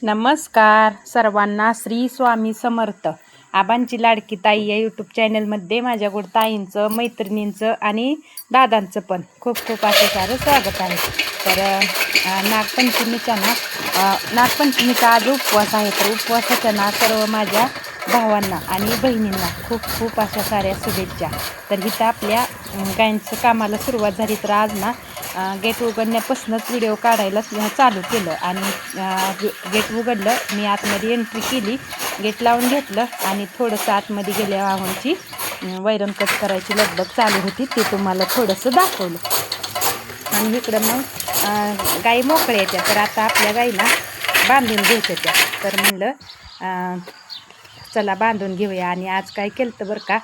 नमस्कार सर्वांना, श्री स्वामी समर्थ. आबांची लाडकी ताई या यूट्यूब चॅनलमध्ये माझ्या गोड ताईंचं, मैत्रिणींचं आणि दादांचं पण खूप खूप असं सारं स्वागत आहे. तर नागपंचमीचा आज उपवास आहे. तर उपवासाच्या सर्व माझ्या भावांना आणि बहिणींना खूप खूप अशा साऱ्या शुभेच्छा. तर इथं आपल्या गायींचं कामाला सुरुवात झाली. तर आज गेट उघडण्यापासूनच व्हिडिओ काढायला चालू केलं आणि गेट उघडलं. मी आतमध्ये एंट्री केली, गेट लावून घेतलं आणि थोडंसं आतमध्ये गेल्या आहोंची वैरण कट करायची लगबग चालू होती, ते तुम्हाला थोडंसं दाखवलं. आणि इकडं मग गाई मोकळ्या येत्या. तर आता आपल्या गाईला बांधून घ्यायच्या त्या. तर म्हणलं चला बांधून घेऊया. आणि आज काय केलं तर बरं का,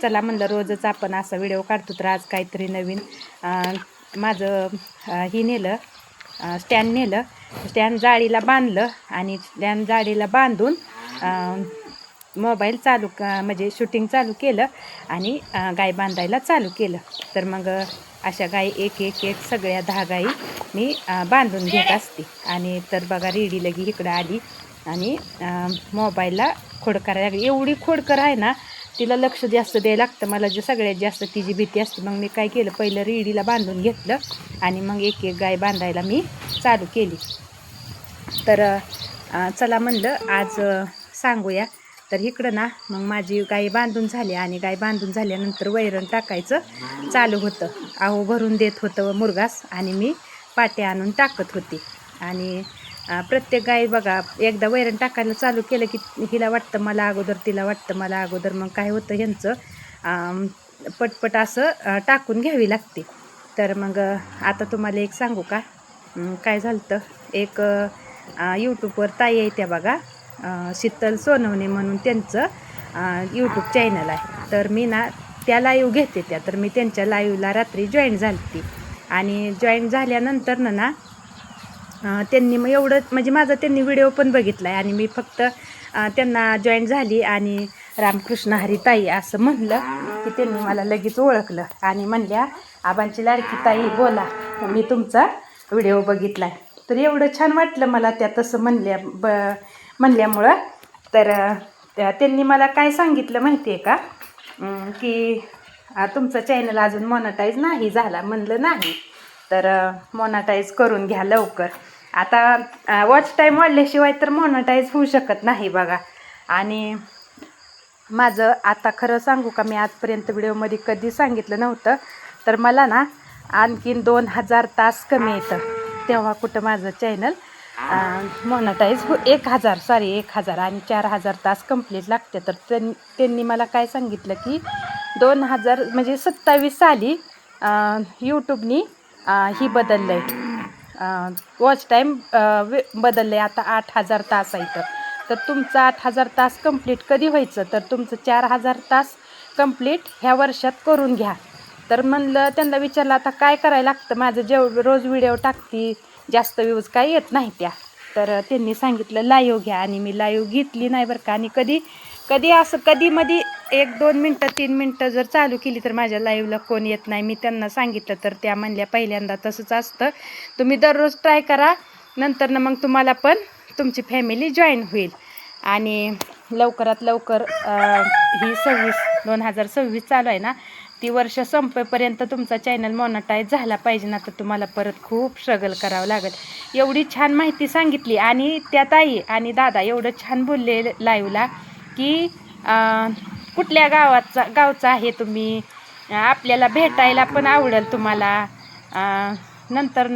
चला म्हणलं रोजच आपण असा व्हिडिओ काढतो, तर आज काहीतरी नवीन माझं ही नेलं, स्टँड नेलं. स्टँड जाळीला बांधलं आणि स्टँड जाळीला बांधून मोबाईल चालू म्हणजे शूटिंग चालू केलं आणि गाय बांधायला चालू केलं. तर मग अशा गाई एक एक एक सगळ्या 10 गाई मी बांधून घेत असते. आणि तर बघा रेडी लगी इकडं आली आणि मोबाईलला खोड करायला लागली. एवढी खोडकर आहे ना, तिला लक्ष जास्त द्यायला लागतं. मला जे सगळ्यात जास्त तिची भीती असते. मग मी काय केलं, पहिलं रेडीला बांधून घेतलं आणि मग एक एक गाय बांधायला मी चालू केली. तर चला म्हणलं आज सांगूया. तर इकडं मग माझी गाय बांधून झाली आणि गाय बांधून झाल्यानंतर वैरण टाकायचं चालू होतं. आहो भरून देत होतं मुरघास आणि मी पाट्या आणून टाकत होती. आणि प्रत्येक गाय बघा, एकदा वैरण टाकायला चालू केलं की हिला वाटतं मला अगोदर, तिला वाटतं मला अगोदर. मग काय होतं, ह्यांचं पटपट असं टाकून घ्यावी लागते. तर मग आता तुम्हाला एक सांगू का, काय झालं. एक यूट्यूबवर ताई आहे त्या बघा, शीतल सोनवणे म्हणून त्यांचं यूट्यूब चॅनल आहे. तर मी त्या लाईव्ह घेते त्या. तर मी त्यांच्या लाईव्हला रात्री जॉईन झाली ती. आणि जॉईन झाल्यानंतर त्यांनी मग एवढं म्हणजे माझा त्यांनी व्हिडिओ पण बघितला आहे. आणि मी फक्त त्यांना जॉईन झाली आणि रामकृष्ण हरी ताई असं म्हणलं की त्यांनी मला लगेच ओळखलं आणि म्हणल्या, आबांची लाडकी ताई बोला, मी तुमचा व्हिडिओ बघितला आहे. तर एवढं छान वाटलं मला त्या तसं म्हणल्यामुळं. तर त्यांनी मला काय सांगितलं माहिती आहे का, की तुमचं चॅनल अजून मॉनिटाईज नाही झाला. म्हणलं नाही, तर मॉनिटाईज करून घ्या लवकर. आता वॉच टाईम वाढल्याशिवाय तर मॉनिटाईज होऊ शकत नाही बघा. आणि माझं आता खरं सांगू का, मी आजपर्यंत व्हिडिओमध्ये कधी सांगितलं नव्हतं. तर मला आणखीन 2000 तास कमी येतं, तेव्हा कुठं माझं चॅनल मॉनिटाईज 1000 आणि 4000 तास कंप्लीट लागते. तर त्यांनी मला काय सांगितलं की 2000 म्हणजे 27 साली यूट्यूबनी ही बदललं आहे, वॉच टाईम बदललं आहे. आता 8000 तास आहे. तर तुमचं 8000 तास कंप्लीट कधी व्हायचं, तर तुमचं 4000 तास कंप्लीट ह्या वर्षात करून घ्या. तर म्हणलं, त्यांना विचारलं आता काय करायला लागतं, माझं रोज व्हिडिओ टाकते, जास्त व्ह्यूज काय येत नाही त्या. तर त्यांनी सांगितलं लाईव्ह घ्या. आणि मी लाईव्ह घेतली नाही बरं का. आणि कधी मध्ये 1-2 मिनटं 3 मिनटं जर चालू केली तर माझ्या लाईव्हला कोण येत नाही. मी त्यांना सांगितलं तर त्या म्हणल्या, पहिल्यांदा तसंच असतं, तुम्ही दररोज ट्राय करा, नंतर मग तुम्हाला पण तुमची फॅमिली जॉईन होईल. आणि लवकरात लवकर ही 2026 चालू आहे ना, ती वर्ष संपेपर्यंत तुमचा चॅनल मॉनिटाईज झाला पाहिजे ना. तर तुम्हाला परत खूप स्ट्रगल करावं लागेल. एवढी छान माहिती सांगितली. आणि त्या ताई आणि दादा एवढं छान बोलले लाईव्हला की कुठल्या गावचा आहे तुम्ही, आपल्याला भेटायला पण आवडेल तुम्हाला. नंतर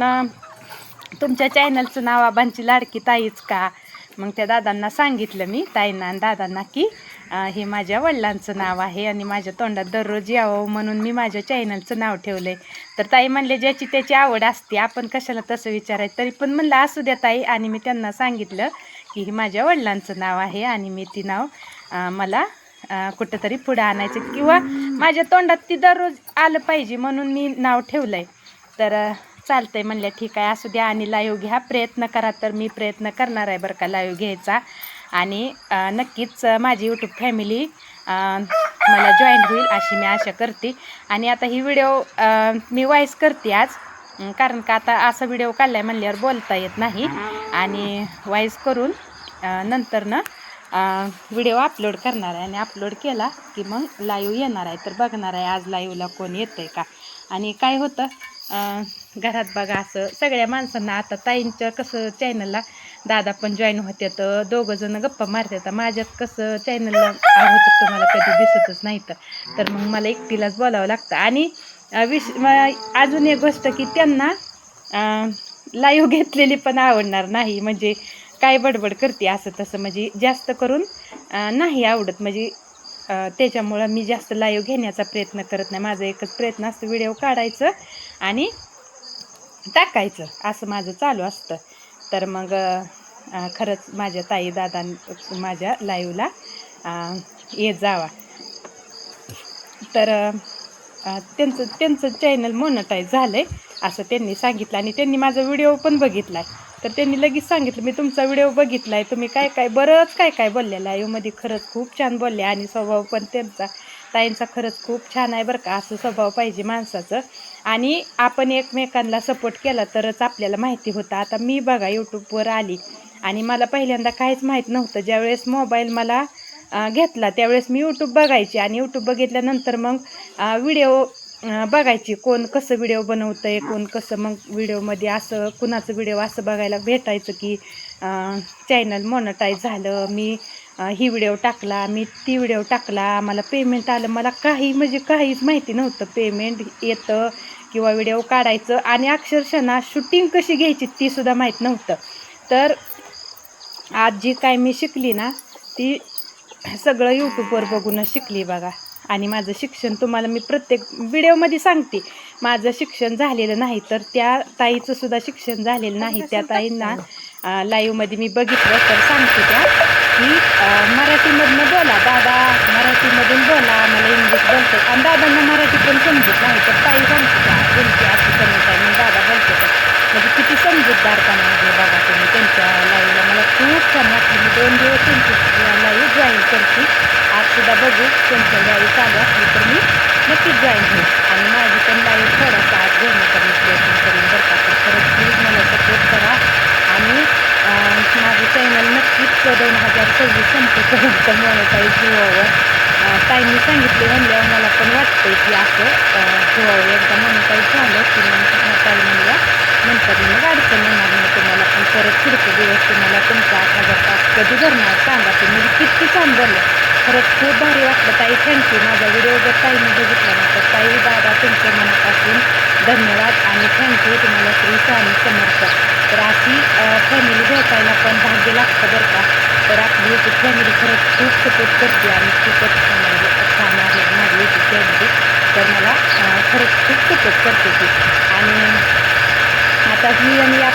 तुमच्या चॅनलचं नाव आबांची लाडकी ताईच का. मग त्या दादांना सांगितलं मी, ताईंना आणि दादांना, की हे माझ्या वडिलांचं नाव आहे आणि माझ्या तोंडात दररोज यावं म्हणून मी माझ्या चॅनलचं नाव ठेवलं आहे. तर ताई म्हणले, ज्याची त्याची आवड असते, आपण कशाला तसं विचारायचं. तरी पण म्हणलं असू द्या ताई. आणि मी त्यांना सांगितलं की हे माझ्या वडिलांचं नाव आहे आणि मी ती नाव मला कुठंतरी पुढं आणायचं किंवा माझ्या तोंडात ती दररोज आलं पाहिजे म्हणून मी नाव ठेवलं आहे. तर चालतंय म्हणल्या, ठीक आहे असू द्या. आणि लाईव्ह घ्या, प्रयत्न करा. तर मी प्रयत्न करणार आहे बरं का लाईव्ह घ्यायचा. आणि नक्कीच माझी यूट्यूब फॅमिली मला जॉईन होईल अशी मी आशा करते. आणि आता ही व्हिडिओ मी वॉइस करते आज. कारण का आता असा व्हिडिओ काढलाय म्हणल्यावर बोलता येत नाही आणि वॉइस करून नंतर ना व्हिडिओ अपलोड करणार आहे आणि अपलोड केला की मग लाईव्ह येणार आहे. तर बघणार आहे आज लाईव्हला कोण येतं आहे का. आणि काय होतं घरात बघा असं सगळ्या माणसांना आता ताईंच्या कसं चॅनलला दादा पण जॉईन होते तर दोघंजणं गप्पा मारतात. माझ्यात कसं चॅनलला होतं तुम्हाला कधी दिसतच नाही तर मग मला एकटीलाच बोलावं लागतं. आणि अजून एक गोष्ट की त्यांना लाईव्ह घेतलेली पण आवडणार नाही. म्हणजे काय बडबड करते असं तसं म्हणजे जास्त करून नाही आवडत. म्हणजे त्याच्यामुळं मी जास्त लाईव्ह घेण्याचा प्रयत्न करत नाही. माझा एकच प्रयत्न असतो व्हिडिओ काढायचं आणि टाकायचं असं माझं चालू असतं. तर मग खरंच माझ्या ताई दादा माझ्या लाईव्हला येत जावा. तर त्यांचं चॅनल मोनटाईज झालं आहे असं त्यांनी सांगितलं आणि त्यांनी माझा व्हिडिओ पण बघितला आहे. तर त्यांनी लगेच सांगितलं मी तुमचा व्हिडिओ बघितला आहे, तुम्ही काय बरंच काय बोलल्या लाईव्हमध्ये. खरंच खूप छान बोलले आणि स्वभाव पण त्यांचा ताईंचा खरंच खूप छान आहे बरं का. असं स्वभाव पाहिजे माणसाचं आणि आपण एकमेकांना सपोर्ट केला तरच आपल्याला माहिती होतं. आता मी बघा यूट्यूबवर आली आणि मला पहिल्यांदा काहीच माहीत नव्हतं. ज्यावेळेस मोबाईल मला घेतला त्यावेळेस मी यूट्यूब बघायची आणि यूट्यूब बघितल्यानंतर मग व्हिडिओ बघायची कोण कसं व्हिडिओ बनवतं आहे, कोण कसं. मग व्हिडिओमध्ये असं कुणाचं व्हिडिओ असं बघायला भेटायचं की चॅनल मोनटाईज झालं, मी ही व्हिडिओ टाकला, मी ती व्हिडिओ टाकला, मला पेमेंट आलं. मला म्हणजे काहीच माहिती नव्हतं पेमेंट येतं किंवा व्हिडिओ काढायचं आणि अक्षरशः ना शूटिंग कशी घ्यायची ती सुद्धा माहीत नव्हतं. तर आज जी काय मी शिकली ना ती सगळं यूट्यूबवर बघूनच शिकली बघा. आणि माझं शिक्षण तुम्हाला मी प्रत्येक व्हिडिओमध्ये सांगते. माझं शिक्षण झालेलं नाही तर त्या ताईचं सुद्धा शिक्षण झालेलं नाही. त्या ताईंना लाईव्हमध्ये मी बघितलं तर सांगते त्या की मराठीमधनं बोला दादा, मराठीमधून बोला, मला इंग्लिश बोलते आणि दादांना मराठी पण समजत नाही. तर ताई सांगते त्या तुमची अशी समज आहे मग दादा बोलते तर म्हणजे किती समजूतदारपणा आहे बघा तुम्ही त्यांच्या लाईव्हला. मला खूप छान वाटलं. मी 2 दिवस त्यांची लाईव्ह जॉईन करते. आजसुद्धा बघू त्यांच्या लाईव्ह चालू असली तर मी नक्कीच जॉईन होईल आणि माझी पण लाईव्ह थोडासा आज घेण्याचा मी प्रयत्न करीन बरं का. तर खरंच प्लीज मला सपोर्ट करा आणि माझं चॅनल नक्कीच 2026 संपेपर्यंत मोनेटाईज व्हावं. ताईंनी सांगितले म्हणल्यावर मला पण वाटतंय की असं व्हावं. एकदा मोनेटाईज झालं की मग ताई म्हणल्या नंतर मग अडचण येणार नाही तुम्हाला. पण परत पुढचे दिवस तुम्हाला तुमचा 8,000 तास कधी भरणार सांगा तुम्ही. किती छान बोललं. खरंच खूप भारी वाटलं ताई. थँक्यू. माझा व्हिडिओ जर ताईने बघितला ना तर ताई दादा तुमच्या मनापासून धन्यवाद आणि थँक्यू. तुम्हाला श्री स्वामी समर्थ. तर अशी फॅमिली भेटायला पण भाग्य लागतं बरं का. तर आपली यूट्यूब फॅमिली खरंच खूप सपोर्ट करते आणि खूपच छान आहे माझी यूट्यूब फॅमिली. तर मला खरंच खूप सपोर्ट करते ती. आणि आता मी या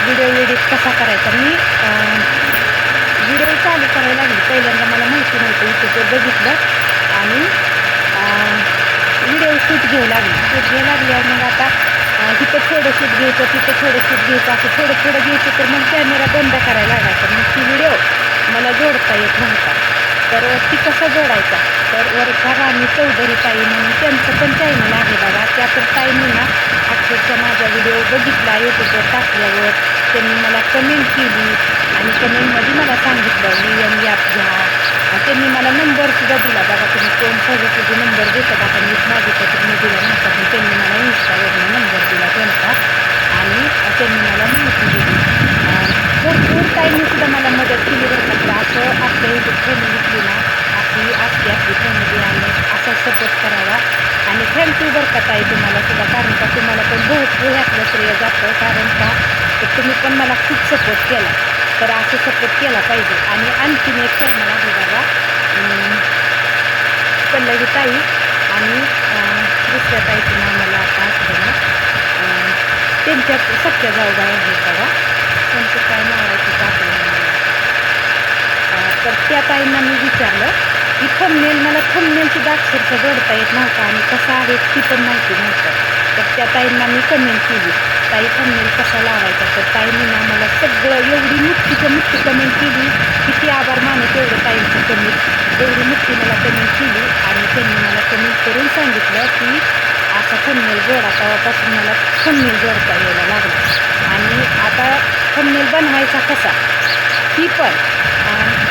व्हिडिओ एडिट कसा करायचा मी व्हिडिओ चालू करायला लागली. पहिल्यांदा मला माहिती नव्हतं. यूट्यूबवर बघितलं आणि व्हिडिओ शूट घेऊ लागल्यावर मग आता तिथं थोडं शूट घ्यायचं तिथं थोडं शूट घ्यायचं असं थोडं घ्यायचं. तर मग कॅमेरा बंद करायला लागायचा. मग ती व्हिडिओ मला जोडता येत नव्हता. तर ती कसं जोडायचा तर वर्षा राणी चौधरी ताई म्हणून त्यांचं पण चॅनल आहे बघा. त्या तर ताईंनी ना अक्षरशः माझा व्हिडिओ बघितला यूट्यूबवर टाकल्यावर त्यांनी मला कमेंट केली आणि कमेंटमध्ये मला सांगितलं VM ॲप घ्या. त्यांनी मला नंबरसुद्धा दिला बघा. तुम्ही कोण सहजासहजी नंबर देतात आता मी माझ्याकडे मी दिला नव्हता पण त्यांनी मला इंस्टावरनं नंबर दिला त्यांचा आणि त्यांनी मला माहिती दिली. भरपूर ताईंनीसुद्धा मला मदत केली बरं का. असं आपल्या यूट्यूब फॅमिलीतली ना अशी असते आपली फॅमिली आणि असा सपोर्ट करावा. आणि थँक्यू बरं का ताई तुम्हाला सुद्धा. कारण का तुम्हाला पण भरपूर ह्यातलं श्रेय जातं. कारण का तर तुम्ही पण मला खूप सपोर्ट केला. तर असं सपोर्ट केला पाहिजे. आणि आणखीन एक चॅनल आहे बघा पल्लवी ताई आणि दुसऱ्या ताईचं नाव मला आता आठवलं ना. त्यांच्या सख्या जाऊबाई आहेत बघा. त्यांचं काय नाव आहे तिचं आठवलं मला. तर त्या ताईंना मी विचारलं की मला थंबनेलची अक्षरशः जोडता येत नव्हता आणि कसा आहे ती पण माहिती नव्हतं. तर त्या ताईंना मी कमेंट केली ताई थंबनेल कसा लावायचा. तर ताईंनी ना मला सगळं एवढी मोठी कमेंट केली. किती आभार मानू तेवढं ताईंचं कमेंट. एवढी मोठी मला कमेंट केली आणि त्यांनी मला कमेंट करून सांगितलं की थंबनेलचा थंबनेल जोडा तेव्हापासून मला थंबनेल जोडता यायला लागला. आणि आता थंबनेल बनवायचा कसा ती पण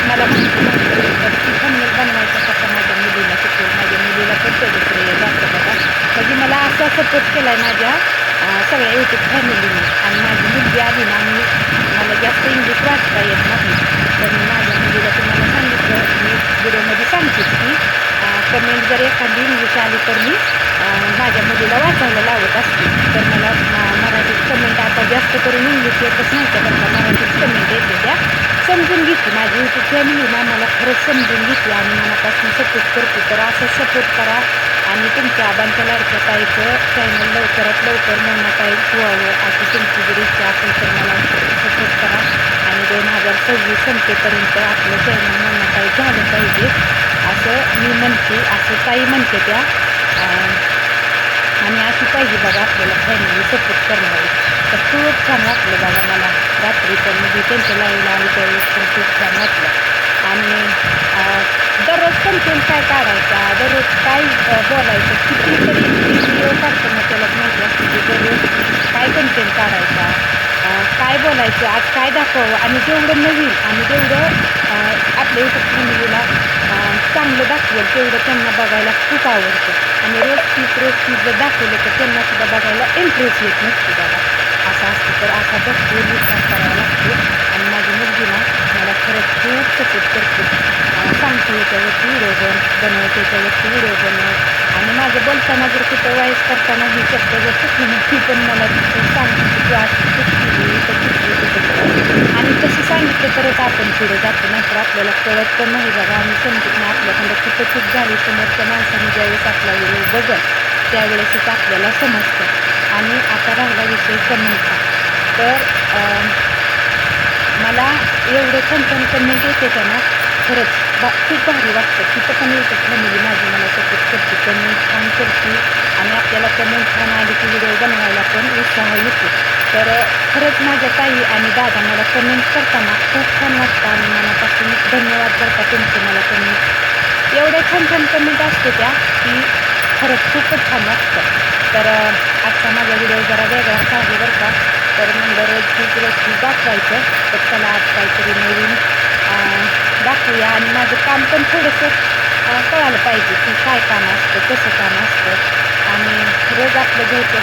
मला माहिती नव्हतं. तर ती थंबनेल बनवायचा कसा माझ्या मुलीला शिकवेल. माझ्या मुलीला पण तेवढं श्रेय जातं बघा. म्हणजे मला असा सपोर्ट केला आहे माझ्या सगळ्या यूट्यूब फॅमिलीने. आणि माझी मुलगी आली ना, मला जास्त इंग्लिश वाचता येत नाही, तर मी माझ्या मुलीला तुम्हाला सांगितलं, मी व्हिडिओमध्ये सांगतेच की कमेंट जर एखादी इंग्लिश आली तर मी माझ्या मुलीला वाचायला लावत असते. तर मला मराठीत कमेंट आता जास्त करून इंग्लिश येतच नाही तर का, मराठीत कमेंट येते त्या समजून घेते. माझी यूट्यूब फॅमिली ना मला खरंच समजून घेते आणि मनापासून सपोर्ट करते. तर असं सपोर्ट करा आणि तुमच्या आबांच्या लाडक्या ताईचं चॅनल लवकरात लवकर मोनटाईज व्हावं अशी तुमची जर इच्छा असेल तर मला सपोर्ट करा. आणि 2026 संपेपर्यंत आपलं चॅनल मोनटाईज झालं पाहिजे असं मी म्हणते, असं ताई म्हणते त्या. आणि अशी पाहिजे बघा आपल्याला फॅमिली सपोर्ट करणारी. तर खूप छान वाटलं बघा मला रात्री पण मी त्यांच्या लाईव्हला आली त्यावेळेस पण खूप छान वाटलं. आणि दररोज कंटेंट काय काढायचा, दररोज काय बोलायचं, कितीतरी व्हिडिओ काढताना त्याला माहिती असते की दररोज काय कंटेंट काढायचा, काय बोलायचं, आज काय दाखवावं. आणि जेवढं नवीन आणि जेवढं आपल्या यूट्यूब फॅमिलीला चांगलं दाखवेल तेवढं त्यांना बघायला खूप आवडतं. आणि रोज तीच जर दाखवलं तर त्यांना सुद्धा बघायला इंटरेस्ट येत नसते बघा. असं असतं. तर असा भरपूर विचार करावा लागतो. आणि माझी मुलगी ना मला खरंच खूप सपोर्ट करते. सांगते ह्याच्यावरती व्हिडिओ बनव, त्याच्यावरती व्हिडिओ बनव. आणि माझं बोलताना जर कुठं वॉईस करताना ही शब्द जर चुकली ना ती पण मला सांगते की तू अशी चूक केली, इथं चुकली, तिथं चुकली. आणि तसं सांगितलं तरच आपण पुढे जातो, नाहीतर आपल्याला कळत पण नाही बघा आणि समजत नाही आपल्याकडं कुठं चूक झाली. समोरच्या माणसाने ज्यावेळेस आपला व्हिडिओ बघल त्यावेळेसच आपल्याला समजतं. आणि आता राहिला विषय कमेंटचा. तर मला एवढं छान छान कमेंट येते त्या ना, खरंच खूप भारी वाटतं. तिथं पण यूट्यूब फॅमिली माझी मला सपोर्ट करते, कमेंट छान करते. आणि आपल्याला कमेंट छान आली की व्हिडिओ बनवायला पण उत्साह येतो. तर खरंच माझ्या ताई आणि दादा मला कमेंट करताना खूप छान वाटतं आणि मनापासून धन्यवाद बरं का तुमचे. मला कमेंट एवढ्या छान छान कमेंट असते त्या की खरंच खूपच छान वाटतं. तर आजचा माझा व्हिडिओ जरा वेगळाच आहे बरं का. तर म्हणलं रोज दाखवायचं, तर चला आज काहीतरी नवीन दाखवूया. आणि माझं काम पण थोडंसं कळालं पाहिजे की काय काम असतं, कसं काम असतं. आणि रोज आपलं घरचं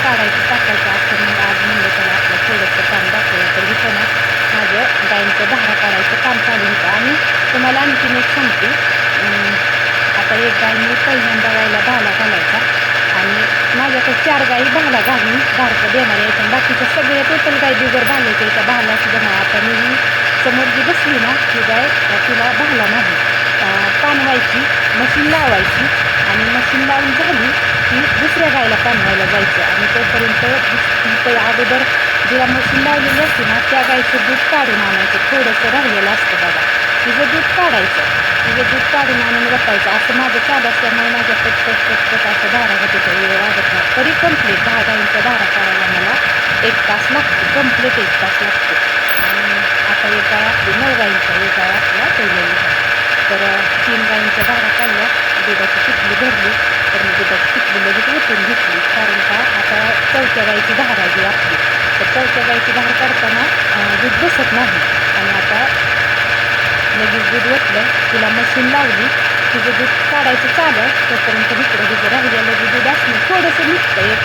काढायचं टाकायचं असतं. मग आज म्हणलं चला आपलं थोडंसं काम दाखवूया. तर इथं ना माझं गाईंचं धारा काढायचं काम चालू होतं. आणि तुम्हाला आणखीन एक सांगते, आता एक गाय मी पहिल्यांदा गायला भाला घालायचा आणि माझ्याकडे 4 गायी भाला घालून धारकं देणार यायच्या आणि बाकीच्या सगळ्या टोटल गाय बिगर भाल्याच्या याच्या. भाला सुद्धा नाही. आता मी ही समोर जी बसली ना ही गाय तिला भाला नाही. पाणवायची, मशीन लावायची आणि मशीन लावून झाली की दुसऱ्या गायला पाणवायला जायचं. आणि तोपर्यंत तिथं अगोदर जिला मशीन लावलेली असते ना त्या गायचं दूध काढून आणायचं. थोडंसं राहिलेलं असतं बघा, तिचं दूध काढायचं, तिचं दूध काढून आणून वतायचं. असं माझं चालू असल्यामुळे माझ्या पटपट असं धारा होते तर वेळ लागत नाही. तरी कंप्लीट 10 गायींच्या धारा काढायला मला 1 तास लागतो, कंप्लीट 1 तास लागतो. आणि आता एक गाय आपली 9 गायींच्या, एक गाय आपल्या ठेवलेली आहे. तर 3 गायींच्या धारा काढल्या, दुधाची किटली भरली. तर मी दुधाची किटली लगेच ओतून घेतली, कारण का आता 4थ्या गायीची धार आहे जी आपली. तर 4थ्या गायीची धार काढताना दूध बसत नाही. आणि आता लगेच दूध ओतलं, तिला मशीन लावली, तिचं दूध काढायचं चालू तोपर्यंत इकडं तिचं राहिलेलं जे दूध असलं थोडंसं निघतं, एक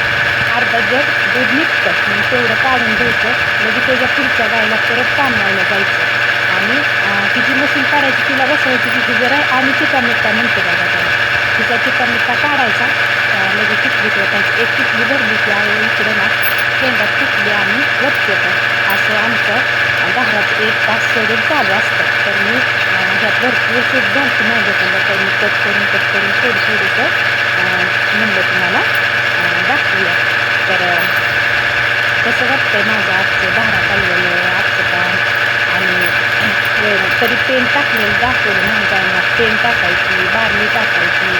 अर्धा जग दूध निघतं. मग तेवढं काढून घ्यायचं, लगेच त्याच्या पुढच्या गायला परत पाणवायला जायचं. आणि तिची मशीन काढायची, तिला बसवायची, तिची जरा आणि चिकामिट्टा म्हणते बघा त्याला, तिचा चिकामिट्टा काढायचा. लगेच किटलीत ओतायची. एक किटली भरली की आहे इकडं ना शेंगात किटली आणि वतते. असं आमचं धाराचं 1 तास शेड्यूल चालू असतं. तर मी ह्यात भरपूर चूक झाली माझ्याकडं, तर मी कट करून थोडंसं म्हणलं तुम्हाला दाखवूया. तर कसं वाटतंय माझं आजचं धारा काढलेलं आजचं काम. आणि तरी पेंट टाकलेलं दाखवलं नाही गायला, पेंट टाकायची, बारली टाकायची,